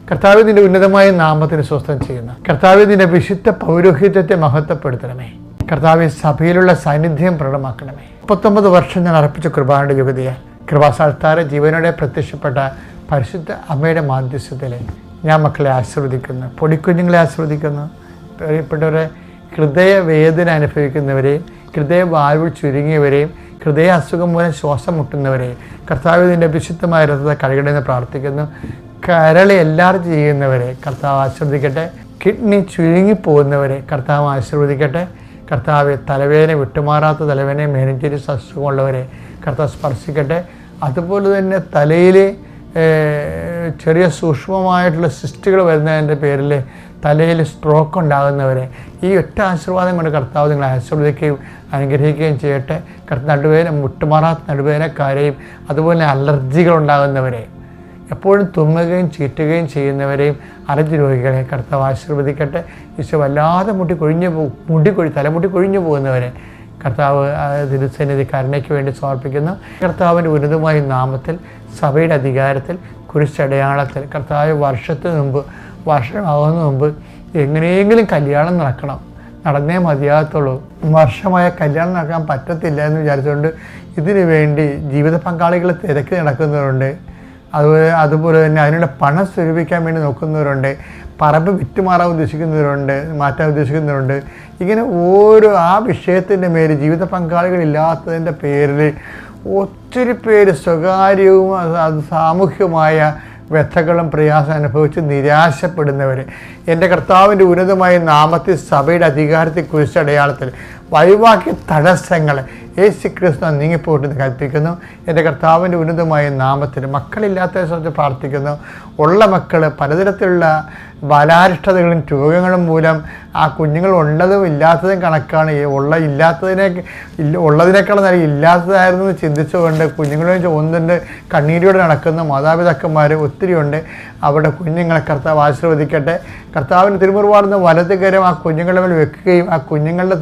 കർത്താവേ, നിന്റെ ഉന്നതമായ നാമത്തിന് സ്വസ്ഥം ചെയ്യുന്ന കർത്താവേ, നിന്റെ വിശുദ്ധ പൗരോഹിത്യത്തെ മഹത്വപ്പെടുത്തണമേ. കർത്താവെ, സഭയിലുള്ള സാന്നിധ്യം പ്രകടമാക്കണമേ. 39 വർഷം ഞാൻ അർപ്പിച്ച കൃപായുടെ യുഗതിയാൽ കൃപാസ്ഥാനത്താരെ ജീവനോടെ പ്രത്യക്ഷപ്പെട്ട പരിശുദ്ധ അമ്മയുടെ മാധ്യസ്ഥത്തിൽ ഞാൻ മക്കളെ ആശീർവദിക്കുന്നു, പൊടിക്കുഞ്ഞുങ്ങളെ ആശീർവദിക്കുന്നു. പ്രിയപ്പെട്ടവരെ, ഹൃദയവേദന അനുഭവിക്കുന്നവരെയും ഹൃദയവാൽവ് ചുരുങ്ങിയവരെയും ഹൃദയ അസുഖം മൂലം ശ്വാസം മുട്ടുന്നവരെയും കർത്താവ് നിൻ്റെ വിശുദ്ധമായ രഥത്തെ കഴുകണമെന്ന് പ്രാർത്ഥിക്കുന്നു. കരളി എലാർജി ചെയ്യുന്നവരെ കർത്താവ് ആശീർവദിക്കട്ടെ. കിഡ്നി ചുരുങ്ങിപ്പോകുന്നവരെ കർത്താവ് ആശീർവദിക്കട്ടെ. കർത്താവ് തലവേദന വിട്ടുമാറാത്ത തലവേദന മെനിഞ്ചൈറ്റിസ് അസുഖമുള്ളവരെ കർത്താവ് സ്പർശിക്കട്ടെ. അതുപോലെ തന്നെ തലയിൽ ചെറിയ സൂക്ഷ്മമായിട്ടുള്ള സിസ്റ്റുകൾ വരുന്നതിൻ്റെ പേരിൽ തലയിൽ സ്ട്രോക്ക് ഉണ്ടാകുന്നവരെ ഈ ഒറ്റ ആശീർവാദം കൊണ്ട് കർത്താവ് നിങ്ങളെ ആശീർവദിക്കുകയും അനുഗ്രഹിക്കുകയും ചെയ്യട്ടെ. നടുവേദന വിട്ടുമാറാത്ത നടുവേദനക്കാരെയും അതുപോലെ അലർജികൾ ഉണ്ടാകുന്നവരെ എപ്പോഴും തുമ്മുകയും ചീറ്റുകയും ചെയ്യുന്നവരെയും അലർജി രോഗികളെ കർത്താവ് ആശീർവദിക്കട്ടെ. ഈശോ വല്ലാതെ തലമുടി കൊഴിഞ്ഞു പോകുന്നവരെ കർത്താവ് തിരുസന്നിധി കരുണയ്ക്ക് വേണ്ടി സമർപ്പിക്കുന്നു. കർത്താവിൻ്റെ ഉന്നതമായ നാമത്തിൽ സഭയുടെ അധികാരത്തിൽ കുരിശടയാളത്തിൽ കർത്താവ് വർഷമാകുന്ന മുമ്പ് എങ്ങനെയെങ്കിലും കല്യാണം നടന്നേ മതിയാകത്തുള്ളൂ. വർഷമായ കല്യാണം നടക്കാൻ പറ്റത്തില്ല എന്ന് വിചാരിച്ചുകൊണ്ട് ഇതിനു വേണ്ടി ജീവിത പങ്കാളികൾ തിരക്കി നടക്കുന്നവരുണ്ട്. അതുപോലെ തന്നെ അതിനുള്ള പണം സ്വരൂപിക്കാൻ വേണ്ടി നോക്കുന്നവരുണ്ട്. പറമ്പ് വിറ്റുമാറാൻ മാറ്റാൻ ഉദ്ദേശിക്കുന്നവരുണ്ട്. ഇങ്ങനെ ആ വിഷയത്തിൻ്റെ മേൽ ജീവിത പങ്കാളികളില്ലാത്തതിൻ്റെ പേരിൽ ഒത്തിരി പേര് സ്വകാര്യവും സാമൂഹ്യമായ വ്യഥകളും പ്രയാസം അനുഭവിച്ച് നിരാശപ്പെടുന്നവർ എൻ്റെ കർത്താവിൻ്റെ ഉന്നതമായ നാമത്തിൽ സഭയുടെ അധികാരത്തെ കുരിശടയാളത്തിൽ വഴിവാക്കിയ തടസ്സങ്ങൾ യേശുക്രിസ്തു നീങ്ങിപ്പോട്ടെന്ന് കൽപ്പിക്കുന്നു. എൻ്റെ കർത്താവിൻ്റെ ഉന്നതമായ നാമത്തിൽ മക്കളില്ലാത്തതിനെ സംബന്ധിച്ച് പ്രാർത്ഥിക്കുന്നു. ഉള്ള മക്കൾ പലതരത്തിലുള്ള ബാലാരിഷ്ടതകളും രോഗങ്ങളും മൂലം ആ കുഞ്ഞുങ്ങൾ ഉള്ളതും ഇല്ലാത്തതും കണക്കാണ്. ഉള്ളതിനേക്കാൾ നല്ല ഇല്ലാത്തതായിരുന്നു എന്ന് ചിന്തിച്ചുകൊണ്ട് കുഞ്ഞുങ്ങളെ ഒന്നിൻ്റെ കണ്ണീരോടെ നടക്കുന്ന മാതാപിതാക്കന്മാർ ഒത്തിരിയുണ്ട്. അവിടെ കുഞ്ഞുങ്ങളെ കർത്താവ് ആശീർവദിക്കട്ടെ. കർത്താവിന് തിരുമുറുവാടുന്ന വലത് കരം ആ കുഞ്ഞുങ്ങളുടെ മേൽ വെക്കുകയും ആ കുഞ്ഞുങ്ങളുടെ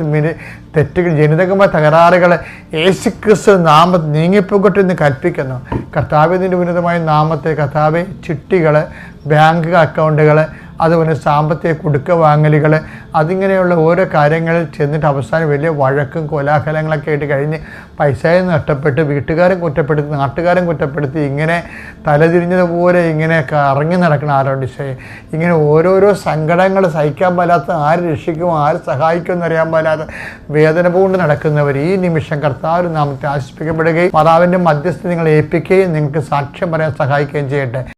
തെറ്റുകൾ ജനിതകമായ തകരാറുകൾ യേശുക്രിസ്തു നാമത്തിൽ നീങ്ങിപ്പോകട്ടെ എന്ന് കൽപ്പിക്കുന്നു. കർത്താവിൻ്റെ ഉന്നതമായ നാമത്തെ കർത്താവെ ചിട്ടികൾ, ബാങ്ക് അക്കൗണ്ടുകൾ, അതുപോലെ സാമ്പത്തിക കുടുക്ക വാങ്ങലുകൾ, അതിങ്ങനെയുള്ള ഓരോ കാര്യങ്ങളിൽ ചെന്നിട്ട് അവസാനം വലിയ വഴക്കും കോലാഹലങ്ങളൊക്കെ ആയിട്ട് കഴിഞ്ഞ് പൈസയും നഷ്ടപ്പെട്ട് വീട്ടുകാരും കുറ്റപ്പെടുത്തി നാട്ടുകാരും കുറ്റപ്പെടുത്തി ഇങ്ങനെ തലതിരിഞ്ഞതുപോലെ ഇങ്ങനെ കറങ്ങി നടക്കണം ആരോഗ്യ ഇങ്ങനെ ഓരോരോ സങ്കടങ്ങൾ സഹിക്കാൻ പാലാത്ത ആര് രക്ഷിക്കും ആര് സഹായിക്കും എന്നറിയാൻ പാലാത്ത വേദന കൊണ്ട് നടക്കുന്നവർ ഈ നിമിഷം കർത്താവ് നാമത്തെ ആശ്വസിപ്പിക്കപ്പെടുകയും മാതാവിൻ്റെ മധ്യസ്ഥ നിങ്ങളെ ഏൽപ്പിക്കുകയും നിങ്ങൾക്ക് സാക്ഷ്യം പറയാൻ സഹായിക്കുകയും ചെയ്യട്ടെ.